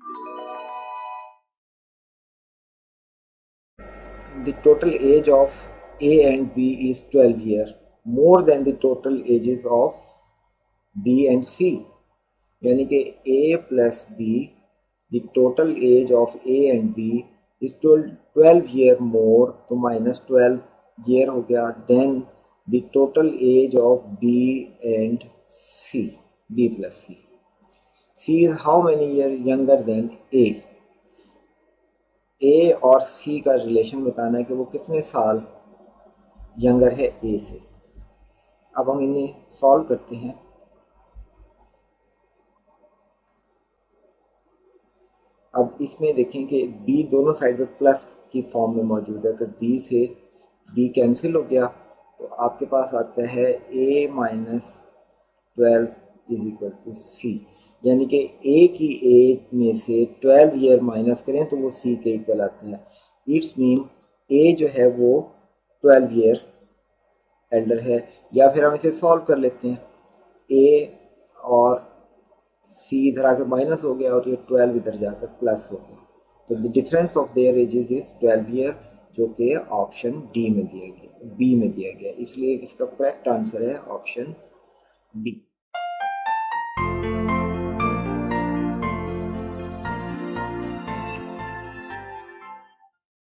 The total age of A and B is 12 years, more than the total ages of B and C. यानी कि A plus B, the total age of A and B is 12 year more, तो minus 12 year हो गया, then the total age of B and C, B plus C. C is how many years younger than A? ए और सी का relation बताना है कि वो कितने साल यंगर है ए से। अब हम इन्हें सॉल्व करते हैं। अब इसमें देखें कि बी दोनों साइड पे प्लस की फॉर्म में मौजूद है, तो बी से बी कैंसिल हो गया, तो आपके पास आता है ए माइनस 12 इज इक्वल टू सी। यानी कि ए की एज में से 12 ईयर माइनस करें तो वो सी के इक्वल आता है। इट्स मीन ए जो है वो 12 ईयर एल्डर है। या फिर हम इसे सॉल्व कर लेते हैं, ए और सी इधर आकर माइनस हो गया और ये 12 इधर जाकर प्लस हो गया, तो the difference of their edges is 12 year, जो कि ऑप्शन डी में दिया गया, बी में दिया गया, इसलिए इसका करेक्ट आंसर है ऑप्शन बी।